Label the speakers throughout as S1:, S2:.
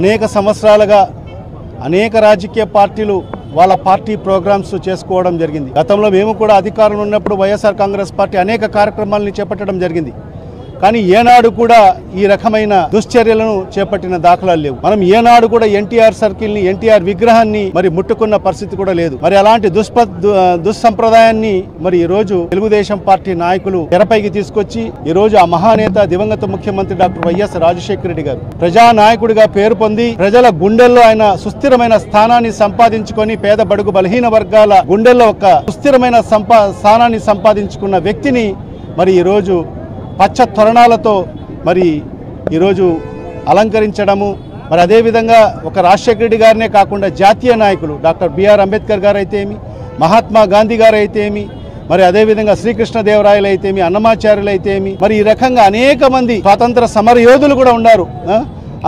S1: అనేక సంవత్సరాలుగా అనేక రాజకీయ పార్టీలు వాళ్ళ పార్టీ ప్రోగ్రామ్స్ చేసుకోవడం జరిగింది. గతంలో మేము కూడా అధికారంలో ఉన్నప్పుడు వైఎస్ఆర్ కాంగ్రెస్ పార్టీ అనేక కార్యక్రమాలను చేపట్టడం జరిగింది. కానీ ఏనాడు కూడా ఈ రకమైన దుశ్చర్యలను చేపట్టిన దాఖలాలు లేవు. మనం ఏనాడు కూడా ఎన్టీఆర్ సర్కిల్ ని, ఎన్టీఆర్ విగ్రహాన్ని మరి ముట్టుకున్న పరిస్థితి కూడా లేదు. మరి అలాంటి దుస్సంప్రదాయాన్ని మరి ఈ రోజు తెలుగుదేశం పార్టీ నాయకులు తెరపైకి తీసుకొచ్చి ఈ రోజు ఆ మహానేత దివంగత ముఖ్యమంత్రి డాక్టర్ వైఎస్ రాజశేఖర రెడ్డి గారు ప్రజానాయకుడిగా పేరు పొంది ప్రజల గుండెల్లో ఆయన సుస్థిరమైన స్థానాన్ని సంపాదించుకొని పేద బడుగు బలహీన వర్గాల గుండెల్లో ఒక సుస్థిరమైన స్థానాన్ని సంపాదించుకున్న వ్యక్తిని మరి ఈ రోజు పచ్చ తొరణాలతో మరి ఈరోజు అలంకరించడము, మరి అదేవిధంగా ఒక రాజశేఖర రెడ్డి గారినే కాకుండా జాతీయ నాయకులు డాక్టర్ బిఆర్ అంబేద్కర్ గారు అయితే ఏమి, మహాత్మా గాంధీ గారు అయితే ఏమి, మరి అదేవిధంగా శ్రీకృష్ణదేవరాయలు అయితే ఏమి, అన్నమాచార్యులు అయితే ఏమి, మరి ఈ రకంగా అనేక మంది స్వాతంత్ర సమర యోధులు కూడా ఉన్నారు.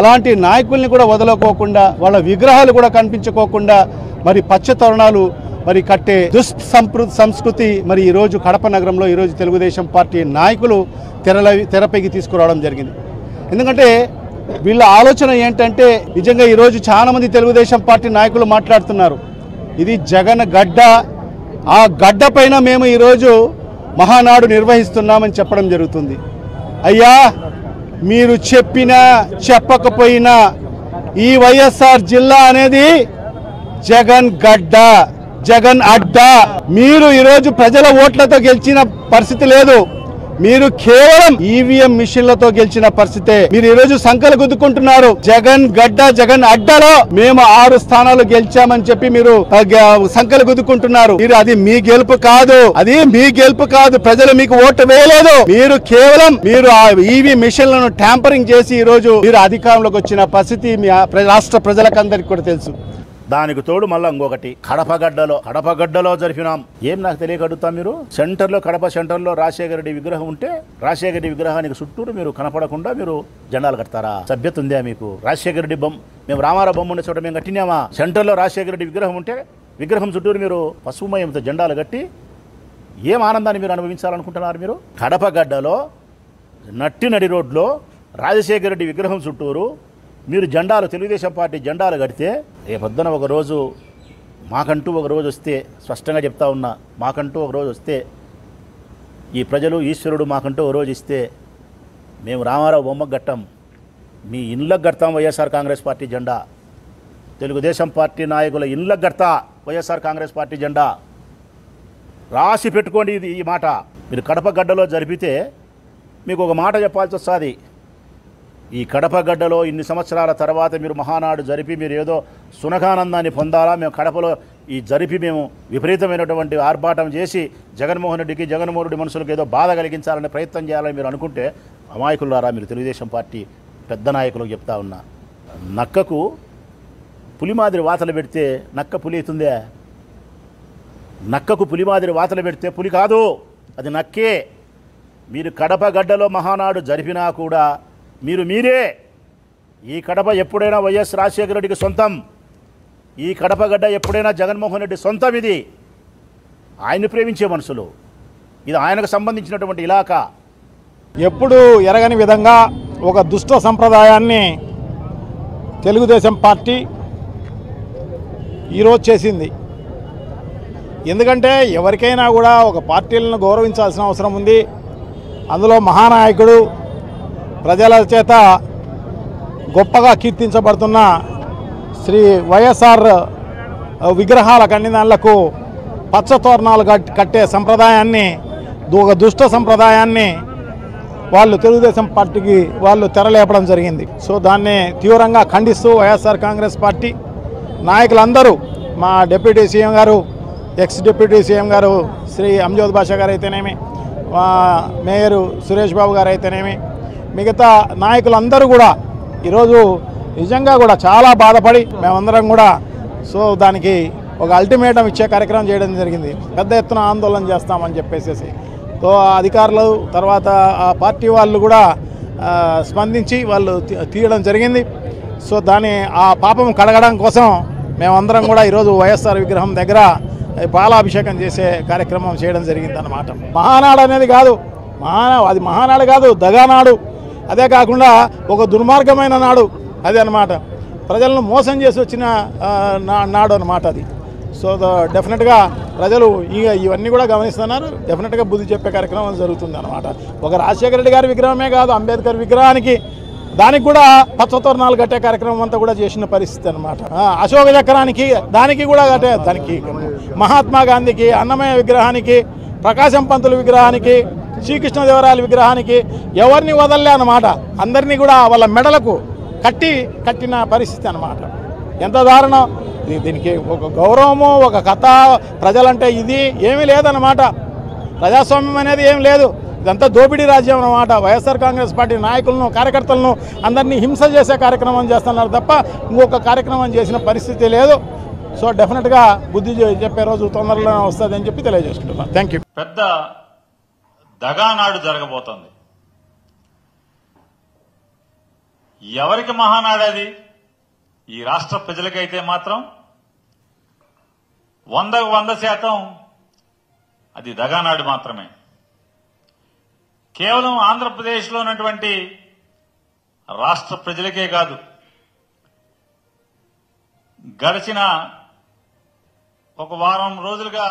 S1: అలాంటి నాయకుల్ని కూడా వదలకోకుండా వాళ్ళ విగ్రహాలు కూడా కనిపించుకోకుండా మరి పచ్చ తొరణాలు మరి కట్టే సంస్కృతి మరి ఈరోజు కడప నగరంలో ఈరోజు తెలుగుదేశం పార్టీ నాయకులు తెరపైకి తీసుకురావడం జరిగింది. ఎందుకంటే వీళ్ళ ఆలోచన ఏంటంటే నిజంగా ఈరోజు చాలా మంది తెలుగుదేశం పార్టీ నాయకులు మాట్లాడుతున్నారు, ఇది జగన్ గడ్డ, ఆ గడ్డ పైన మేము ఈరోజు మహానాడు నిర్వహిస్తున్నామని చెప్పడం జరుగుతుంది. అయ్యా, మీరు చెప్పినా చెప్పకపోయినా ఈ వైఎస్ఆర్ జిల్లా అనేది జగన్ గడ్డ, జగన్ అడ్డా. మీరు ఈరోజు ప్రజల ఓట్లతో గెలిచిన పరిస్థితి లేదు, మీరు కేవలం ఈవీఎం మిషన్లతో గెలిచిన పరిస్థితే. మీరు ఈరోజు సంకలు గుద్దుకుంటున్నారు. జగన్ గడ్డ, జగన్ అడ్డాలో మేము 6 స్థానాలు గెలిచామని చెప్పి మీరు సంకలు గుద్దుకుంటున్నారు. మీరు అది మీ గెలుపు కాదు, అది మీ గెలుపు కాదు. ప్రజలు మీకు ఓటు వేయలేదు. మీరు కేవలం ఆ ఈవీ మిషన్లను ట్యాంపరింగ్ చేసి ఈరోజు మీరు అధికారంలోకి వచ్చిన పరిస్థితి మీ రాష్ట్ర ప్రజలకందరికీ కూడా తెలుసు.
S2: దానికి తోడు మళ్ళీ ఇంకొకటి కడపగడ్డలో జరిపినాం. ఏం నాకు తెలియక అడుగుతాం, మీరు కడప సెంటర్లో రాజశేఖర రెడ్డి విగ్రహం ఉంటే రాజశేఖర రెడ్డి విగ్రహానికి చుట్టూరు మీరు కనపడకుండా మీరు జెండాలు కడతారా? సభ్యత ఉందా మీకు? రాజశేఖర రెడ్డి మేము రామారావు బొమ్మ ఉండే చోట మేము కట్టినామా? సెంటర్లో రాజశేఖర రెడ్డి విగ్రహం ఉంటే విగ్రహం చుట్టూరు మీరు పసుమయంతో జెండాలు కట్టి ఏం ఆనందాన్ని మీరు అనుభవించాలనుకుంటున్నారు? మీరు కడపగడ్డలో నడి రోడ్లో రాజశేఖర రెడ్డి విగ్రహం చుట్టూరు మీరు జెండాలు, తెలుగుదేశం పార్టీ జెండాలు కడితే రేపొద్దున ఒకరోజు మాకంటూ ఒక రోజు వస్తే, స్పష్టంగా చెప్తా ఉన్నా, మాకంటూ ఒక రోజు వస్తే, ఈ ప్రజలు ఈశ్వరుడు మాకంటూ ఒక రోజు ఇస్తే మేము రామారావు బొమ్మకు కట్టాం, మీ ఇండ్లకు కడతాం వైఎస్ఆర్ కాంగ్రెస్ పార్టీ జెండా. తెలుగుదేశం పార్టీ నాయకుల ఇండ్లకు కడతా వైఎస్ఆర్ కాంగ్రెస్ పార్టీ జెండా. రాసి పెట్టుకోండి ఇది, ఈ మాట. మీరు కడపగడ్డలో జరిపితే మీకు ఒక మాట చెప్పాల్సి వస్తుంది. ఈ కడపగడ్డలో ఇన్ని సంవత్సరాల తర్వాత మీరు మహానాడు జరిపి మీరు ఏదో సునకానందాన్ని పొందాలా, మేము కడపలో ఈ జరిపి మేము విపరీతమైనటువంటి ఆర్భాటం చేసి జగన్మోహన్ రెడ్డి మనుషులకు ఏదో బాధ కలిగించాలనే ప్రయత్నం చేయాలని మీరు అనుకుంటే అమాయకులారా. మీరు తెలుగుదేశం పార్టీ పెద్ద నాయకులకు చెప్తా ఉన్నా, నక్కకు పులి మాదిరి వాతలు పెడితే నక్క పులి అవుతుందే? నక్కకు పులి మాదిరి వాతలు పెడితే పులి కాదు, అది నక్కే. మీరు కడపగడ్డలో మహానాడు జరిపినా కూడా మీరే ఈ కడప ఎప్పుడైనా వైఎస్ రాజశేఖర రెడ్డికి సొంతం, ఈ కడపగడ్డ ఎప్పుడైనా జగన్మోహన్ రెడ్డి సొంతం. ఇది ఆయన్ని ప్రేమించే మనుషులు, ఇది ఆయనకు సంబంధించినటువంటి ఇలాకా.
S3: ఎప్పుడు ఎరగని విధంగా ఒక దుష్ట సంప్రదాయాన్ని తెలుగుదేశం పార్టీ ఈరోజు చేసింది. ఎందుకంటే ఎవరికైనా కూడా ఒక పార్టీలను గౌరవించాల్సిన అవసరం ఉంది. అందులో మహానాయకుడు, ప్రజల చేత గొప్పగా కీర్తించబడుతున్న శ్రీ వైఎస్ఆర్ విగ్రహాల కన్నిదానులకు పచ్చ తోరణాలు కట్టే సంప్రదాయాన్ని, ఒక దుష్ట సంప్రదాయాన్ని వాళ్ళు తెలుగుదేశం పార్టీకి వాళ్ళు తెరలేపడం జరిగింది. సో దాన్ని తీవ్రంగా ఖండిస్తూ వైఎస్ఆర్ కాంగ్రెస్ పార్టీ నాయకులందరూ, మా డిప్యూటీ సీఎం గారు, ఎక్స్ డిప్యూటీ సీఎం గారు శ్రీ అంజద్ బాషా గారు అయితేనేమి, మేయర్ సురేష్ బాబు గారు అయితేనేమి, మిగతా నాయకులందరూ కూడా ఈరోజు నిజంగా కూడా చాలా బాధపడి మేమందరం కూడా దానికి ఒక అల్టిమేటం ఇచ్చే కార్యక్రమం చేయడం జరిగింది. పెద్ద ఎత్తున ఆందోళన చేస్తామని చెప్పేసి అధికారులు తర్వాత ఆ పార్టీ వాళ్ళు కూడా స్పందించి వాళ్ళు తీయడం జరిగింది. దాని ఆ పాపం కడగడం కోసం మేమందరం కూడా ఈరోజు వైఎస్ఆర్ విగ్రహం దగ్గర పాలాభిషేకం చేసే కార్యక్రమం చేయడం జరిగింది అన్నమాట. మహానాడు అనేది కాదు, అది మహానాడు కాదు, దగానాడు. అదే కాకుండా ఒక దుర్మార్గమైన నాడు అది అన్నమాట. ప్రజలను మోసం చేసి వచ్చిన నాడు అన్నమాట అది. సో డెఫినెట్గా ప్రజలు ఇవన్నీ కూడా గమనిస్తున్నారు. డెఫినెట్గా బుద్ధి చెప్పే కార్యక్రమం జరుగుతుంది అనమాట. ఒక రాజశేఖర రెడ్డి గారి విగ్రహమే కాదు, అంబేద్కర్ విగ్రహానికి దానికి కూడా పచ్చతోరణాలు కట్టే కార్యక్రమం అంతా కూడా చేసిన పరిస్థితి అనమాట. అశోక చక్రానికి దానికి కూడా కట్టే, దానికి మహాత్మా గాంధీకి, అన్నమయ్య విగ్రహానికి, ప్రకాశం పంతుల విగ్రహానికి, శ్రీకృష్ణదేవరాయల విగ్రహానికి ఎవరిని వదలలే అన్నమాట. అందరినీ కూడా వాళ్ళ మెడలకు కట్టిన పరిస్థితి అన్నమాట. ఎంత దారుణం! దీనికి ఒక గౌరవము, ఒక కథ, ప్రజలంటే ఇది ఏమీ లేదన్నమాట. ప్రజాస్వామ్యం అనేది ఏం లేదు. ఇదంతా దోపిడీ రాజ్యం అన్నమాట. వైఎస్ఆర్ కాంగ్రెస్ పార్టీ నాయకులను, కార్యకర్తలను అందరినీ హింస చేసే కార్యక్రమం చేస్తున్నారు తప్ప ఇంకొక కార్యక్రమం చేసిన పరిస్థితి లేదు. సో డెఫినెట్గా బుద్ధి చెప్పే రోజు తొందరలోనే వస్తుంది అని చెప్పి తెలియజేసుకుంటున్నాను. Thank you.
S4: పెద్ద దగానాడు జరగబోతోంది. ఎవరికి మహానాడు అది? ఈ రాష్ట్ర ప్రజలకైతే మాత్రం 100% అది దగానాడు మాత్రమే. కేవలం ఆంధ్రప్రదేశ్లో ఉన్నటువంటి రాష్ట్ర ప్రజలకే కాదు, గడిచిన ఒక వారం రోజులుగా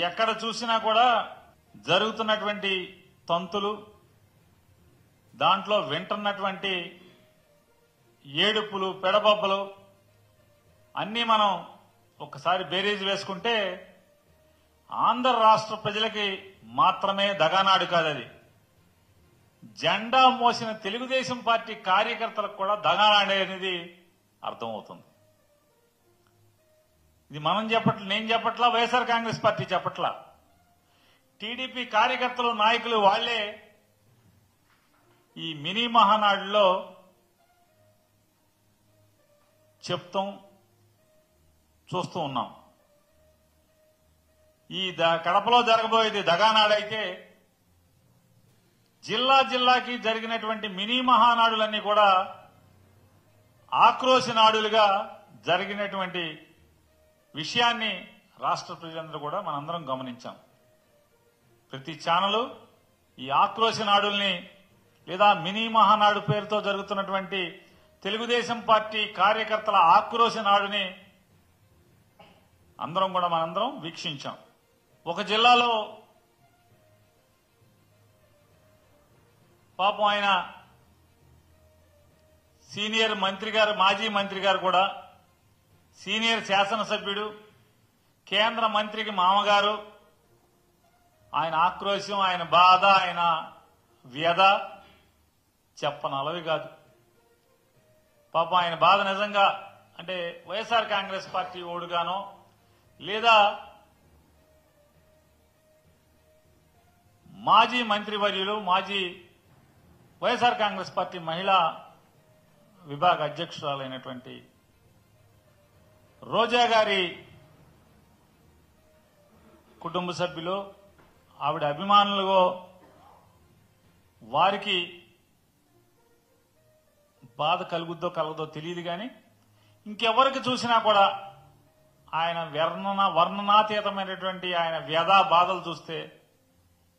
S4: ఎక్కడ చూసినా కూడా జరుగుతున్నటువంటి తంతులు, దాంట్లో వింటున్నటువంటి ఏడుపులు, పెడబొబ్బలు అన్నీ మనం ఒకసారి బేరీజ్ వేసుకుంటే ఆంధ్ర రాష్ట్ర ప్రజలకి మాత్రమే దగానాడు కాదది. జెండా మోసిన తెలుగుదేశం పార్టీ కార్యకర్తలకు కూడా దగానాడు అనేది అర్థమవుతుంది. ఇది నేను చెప్పట్లా, వైఎస్ఆర్ కాంగ్రెస్ పార్టీ చెప్పట్లా. టీడీపీ కార్యకర్తలు, నాయకులు వాళ్లే ఈ మినీ మహానాడులో చెప్తాం, చూస్తూ ఉన్నాం. ఈ కడపలో జరగబోయేది దగానాడైతే జిల్లాకి జరిగినటువంటి మినీ మహానాడులన్నీ కూడా ఆక్రోశ నాడులుగా జరిగినటువంటి విషయాన్ని రాష్ట్ర ప్రజలందరూ కూడా మనందరం గమనించాం. ప్రతి ఛానలు ఈ ఆక్రోశ నాడుల్ని లేదా మినీ మహానాడు పేరుతో జరుగుతున్నటువంటి తెలుగుదేశం పార్టీ కార్యకర్తల ఆక్రోశ నాడుని మనందరం వీక్షించాం. ఒక జిల్లాలో పాపం ఆయన సీనియర్ మంత్రి గారు, మాజీ మంత్రి గారు కూడా, సీనియర్ శాసనసభ్యుడు, కేంద్ర మంత్రికి మామగారు, ఆయన ఆక్రోశం, ఆయన బాధ, ఆయన వ్యధ చెప్పనలవి కాదు. పాపం ఆయన బాధ నిజంగా అంటే వైఎస్ఆర్ కాంగ్రెస్ పార్టీ ఓడుగానో లేదా మాజీ మంత్రివర్యులు, మాజీ వైఎస్ఆర్ కాంగ్రెస్ పార్టీ మహిళా విభాగ అధ్యక్షురాలైనటువంటి రోజా గారి కుటుంబ సభ్యులు, ఆవిడ అభిమానులు, వారికి బాధ కలుగుద్దో కలగదో తెలియదు. కానీ ఇంకెవరికి చూసినా కూడా ఆయన వర్ణనాతీతమైనటువంటి ఆయన వ్యధా బాధలు చూస్తే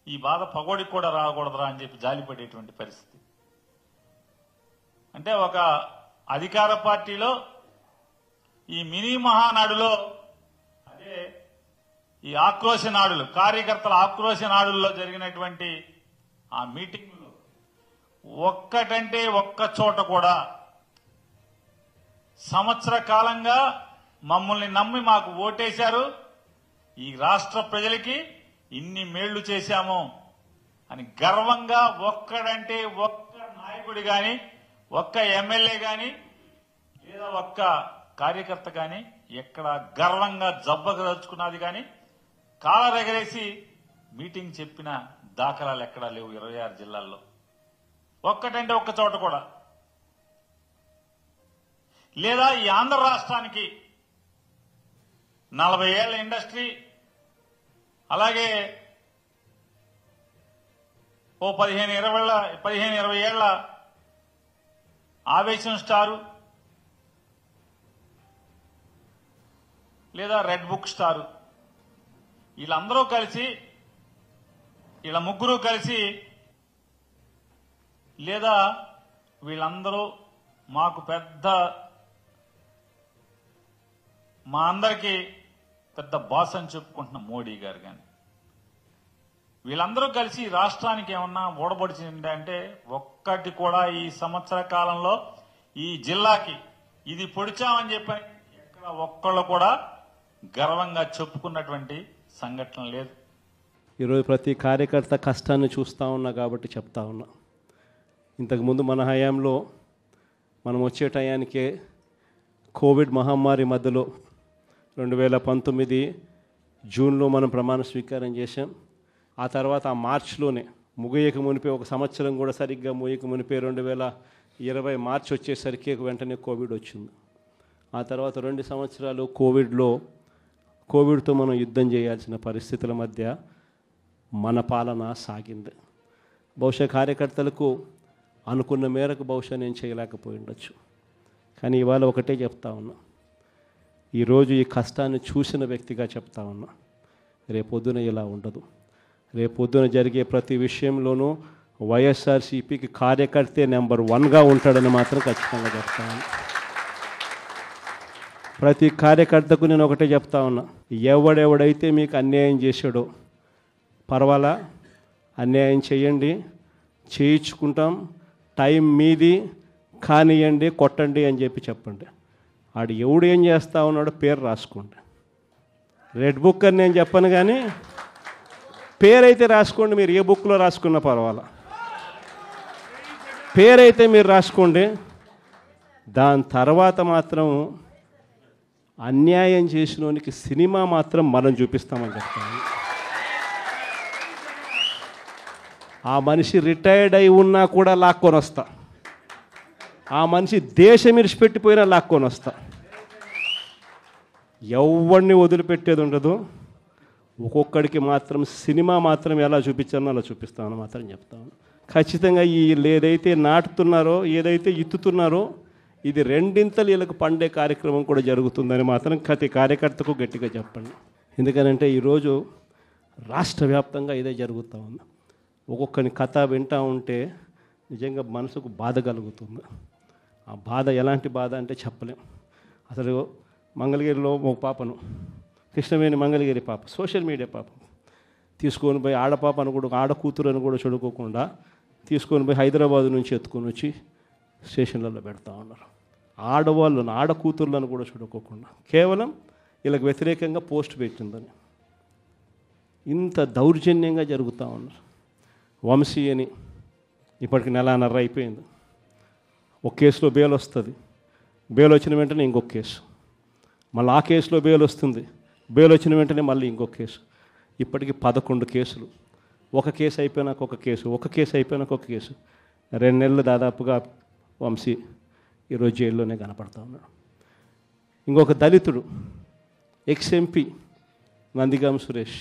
S4: ఈ బాధ పగోడికి కూడా రాకూడదురా అని చెప్పి జాలిపడేటువంటి పరిస్థితి. అంటే ఒక అధికార పార్టీలో ఈ మినీ మహానాడులో, అదే ఈ ఆక్రోశ నాడులు, కార్యకర్తల ఆక్రోశ నాడుల్లో జరిగినటువంటి ఆ మీటింగ్లో ఒక్కటంటే ఒక్క చోట కూడా సంవత్సర కాలంగా మమ్మల్ని నమ్మి మాకు ఓటేశారు, ఈ రాష్ట్ర ప్రజలకి ఇన్ని మేళ్లు చేశాము అని గర్వంగా ఒక్కడంటే ఒక్క నాయకుడు గాని, ఒక్క ఎమ్మెల్యే గాని, లేదా ఒక్క కార్యకర్త గాని ఎక్కడ గర్వంగా జబ్బగదలుచుకున్నది గాని, కాలరెగరేసి మీటింగ్ చెప్పిన దాఖలాలు ఎక్కడా లేవు 26 జిల్లాల్లో. ఒక్కటంటే ఒక్క చోట కూడా. లేదా ఈ ఆంధ్ర రాష్ట్రానికి 40 ఏళ్ల ఇండస్ట్రీ, అలాగే ఓ 15-20 ఏళ్ల ఆవేశం స్టారు, లేదా రెడ్ బుక్ స్టారు, వీళ్ళందరూ కలిసి, వీళ్ళ ముగ్గురు కలిసి, లేదా వీళ్ళందరూ మాకు మా అందరికీ పెద్ద బాస్ అని చెప్పుకుంటున్న మోడీ గారు కానీ వీళ్ళందరూ కలిసి రాష్ట్రానికి ఏమన్నా ఓడబడిచింది అంటే ఒక్కటి కూడా ఈ సంవత్సర కాలంలో ఈ జిల్లాకి ఇది పొడిచామని చెప్పి ఎక్కడ ఒక్కళ్ళు కూడా గర్వంగా చెప్పుకున్నటువంటి సంఘటన లేదు.
S5: ఈరోజు ప్రతి కార్యకర్త కష్టాన్ని చూస్తూ ఉన్నా కాబట్టి చెప్తా ఉన్నా. ఇంతకుముందు మన హయాంలో మనం వచ్చే టయానికే కోవిడ్ మహమ్మారి మధ్యలో 2019 జూన్లో మనం ప్రమాణ స్వీకారం చేశాం. ఆ తర్వాత ఆ మార్చిలోనే ముగియక మునిపే ఒక సంవత్సరం కూడా సరిగ్గా ముగియక మునిపే 2020 మార్చి వచ్చేసరికి వెంటనే కోవిడ్ వచ్చింది. ఆ తర్వాత 2 సంవత్సరాలు కోవిడ్తో మనం యుద్ధం చేయాల్సిన పరిస్థితుల మధ్య మన పాలన సాగింది. బహుశా కార్యకర్తలకు అనుకున్న మేరకు బహుశా నేను చేయలేకపోయి ఉండొచ్చు. కానీ ఇవాళ ఒకటే చెప్తా ఉన్నా, ఈరోజు ఈ కష్టాన్ని చూసిన వ్యక్తిగా చెప్తా ఉన్నా, రేపొద్దున ఇలా ఉండదు. రేపొద్దున జరిగే ప్రతి విషయంలోనూ వైఎస్ఆర్సీపీకి కార్యకర్తే నెంబర్ 1గా ఉంటాడని మాత్రం ఖచ్చితంగా చెప్తా ఉన్నా. ప్రతి కార్యకర్తకు నేను ఒకటే చెప్తా ఉన్నా, ఎవడెవడైతే మీకు అన్యాయం చేశాడో పర్వాలా, అన్యాయం చేయండి, చేయించుకుంటాం, టైం మీది, కానియండి, కొట్టండి అని చెప్పండి. ఆడు ఎవడు ఏం చేస్తా ఉన్నాడో పేరు రాసుకోండి. రెడ్ బుక్ అని నేను చెప్పను, కానీ పేరైతే రాసుకోండి. మీరు ఏ బుక్లో రాసుకున్నా పర్వాలా, పేరైతే మీరు రాసుకోండి. దాని తర్వాత మాత్రం అన్యాయం చేసినోనికి సినిమా మాత్రం మనం చూపిస్తామని చెప్తాను. ఆ మనిషి రిటైర్డ్ అయి ఉన్నా కూడా లాక్కొని వస్తా, ఆ మనిషి దేశం విడిచిపెట్టిపోయినా లాక్కొని వస్తా. ఎవరిని వదిలిపెట్టేది ఉండదు. ఒక్కొక్కడికి మాత్రం సినిమా మాత్రం ఎలా చూపించానో అలా చూపిస్తామని మాత్రం చెప్తాను. ఖచ్చితంగా ఏదైతే నాటుతున్నారో, ఏదైతే ఇత్తుతున్నారో, ఇది రెండింతలు వీళ్ళకు పండే కార్యక్రమం కూడా జరుగుతుందని మాత్రం ప్రతి కార్యకర్తకు గట్టిగా చెప్పండి. ఎందుకనంటే ఈరోజు రాష్ట్ర వ్యాప్తంగా ఇదే జరుగుతూ ఉంది. ఒక్కొక్కని కథ వింటూ ఉంటే నిజంగా మనసుకు బాధ కలుగుతుంది. ఆ బాధ ఎలాంటి బాధ అంటే చెప్పలేం. అసలు మంగళగిరిలో ఒక పాపను, కృష్ణవేణి మంగళగిరి పాప, సోషల్ మీడియా పాప తీసుకొని పోయి, ఆడపాపను కూడా, ఆడకూతురు అని కూడా చూడుకోకుండా తీసుకొని పోయి హైదరాబాద్ నుంచి ఎత్తుకొని వచ్చి స్టేషన్లలో పెడతా ఉన్నారు. ఆడవాళ్ళను, ఆడకూతుర్లను కూడా చూడుకోకుండా కేవలం వీళ్ళకి వ్యతిరేకంగా పోస్ట్ పెట్టిందని ఇంత దౌర్జన్యంగా జరుగుతూ ఉన్నారు. వంశీ అని ఇప్పటికి 1.5 అయిపోయింది. ఒక కేసులో బెయిల్ వస్తుంది, బెయిల్ వచ్చిన వెంటనే ఇంకొక కేసు, మళ్ళీ ఆ కేసులో బెయిల్ వస్తుంది, బెయిల్ వచ్చిన వెంటనే మళ్ళీ ఇంకొక కేసు. ఇప్పటికి 11 కేసులు. ఒక కేసు అయిపోయినాక ఒక కేసు, ఒక కేసు అయిపోయినాక ఒక కేసు. 2 నెలలు దాదాపుగా వంశీ ఈరోజు జైల్లోనే కనపడతా ఉన్నాడు. ఇంకొక దళితుడు ఎక్స్-ఎంపీ నందిగాం సురేష్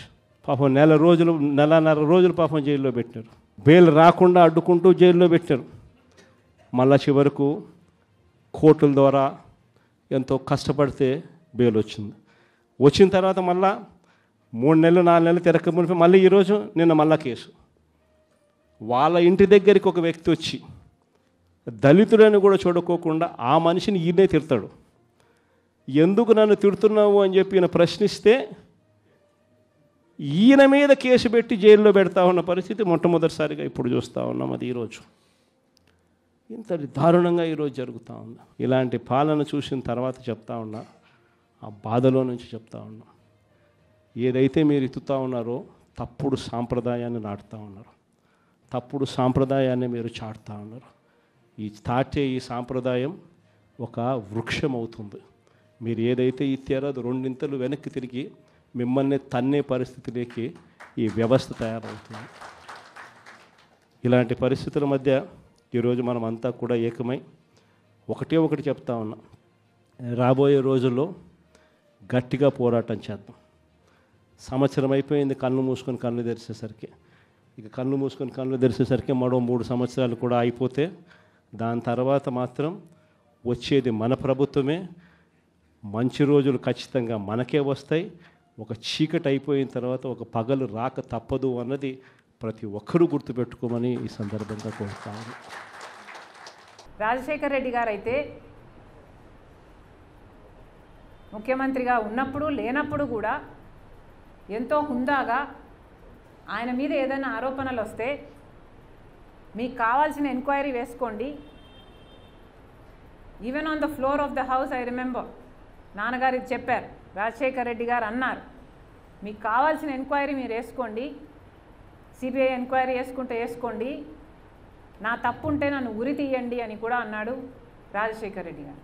S5: పాపం 1.5 రోజులు పాపం జైల్లో పెట్టారు. బెయిల్ రాకుండా అడ్డుకుంటూ జైల్లో పెట్టారు. మళ్ళా చివరకు కోర్టుల ద్వారా ఎంతో కష్టపడితే బెయిల్ వచ్చింది. వచ్చిన తర్వాత మళ్ళా 3 నెలలు 4 నెలలు తిరగకపోతే మళ్ళీ ఈరోజు నిన్న మళ్ళా కేసు. వాళ్ళ ఇంటి దగ్గరికి ఒక వ్యక్తి వచ్చి దళితుడని కూడా చూడుకోకుండా ఆ మనిషిని ఈయనే తిడతాడు. ఎందుకు నన్ను తిడుతున్నావు అని చెప్పి ఈయన ప్రశ్నిస్తే ఈయన మీద కేసు పెట్టి జైల్లో పెడతా ఉన్న పరిస్థితి మొట్టమొదటిసారిగా ఇప్పుడు చూస్తూ ఉన్నాం. అది ఈరోజు ఇంత దారుణంగా ఈరోజు జరుగుతూ ఉంది. ఇలాంటి పాలన చూసిన తర్వాత చెప్తా ఉన్నా, ఆ బాధలో నుంచి చెప్తా ఉన్నా, ఏదైతే మీరు ఎత్తుతూ ఉన్నారో తప్పుడు సాంప్రదాయాన్ని నాటుతూ ఉన్నారు, తప్పుడు సాంప్రదాయాన్ని మీరు చాటుతూ ఉన్నారు. ఈ సాంప్రదాయం ఒక వృక్షం అవుతుంది. మీరు ఏదైతే ఇచ్చారో అది 2 ఇంతలు వెనక్కి తిరిగి మిమ్మల్ని తన్నే పరిస్థితిలోకి ఈ వ్యవస్థ తయారవుతుంది. ఇలాంటి పరిస్థితుల మధ్య ఈరోజు మనం అంతా కూడా ఏకమై ఒకటి చెప్తా ఉన్నాం, రాబోయే రోజుల్లో గట్టిగా పోరాటం చేద్దాం. సంవత్సరం అయిపోయింది కళ్ళు మూసుకొని కళ్ళు తెరిచేసరికి. ఇక కళ్ళు మూసుకొని కళ్ళు తెరిచేసరికి మరో 3 సంవత్సరాలు కూడా అయిపోతే దాని తర్వాత మాత్రం వచ్చేది మన ప్రభుత్వమే. మంచి రోజులు ఖచ్చితంగా మనకే వస్తాయి. ఒక చీకటి అయిపోయిన తర్వాత ఒక పగలు రాక తప్పదు అన్నది ప్రతి ఒక్కరూ గుర్తుపెట్టుకోమని ఈ సందర్భంగా కోరుతాను.
S6: రాజశేఖర్ రెడ్డి గారు అయితే ముఖ్యమంత్రిగా ఉన్నప్పుడు లేనప్పుడు కూడా ఎంతో హుందాగా ఆయన మీద ఏదైనా ఆరోపణలు వస్తే మీకు కావాల్సిన ఎంక్వైరీ వేసుకోండి. Even on the floor of the house I remember నాన్నగారు ఇది చెప్పారు, రాజశేఖర్ రెడ్డి గారు అన్నారు, మీకు కావాల్సిన ఎంక్వైరీ మీరు వేసుకోండి, సిబిఐ ఎంక్వైరీ వేసుకుంటే వేసుకోండి, నా తప్పు ఉంటే నన్ను ఉరి తీయండి అని కూడా అన్నాడు రాజశేఖర్ రెడ్డి గారు.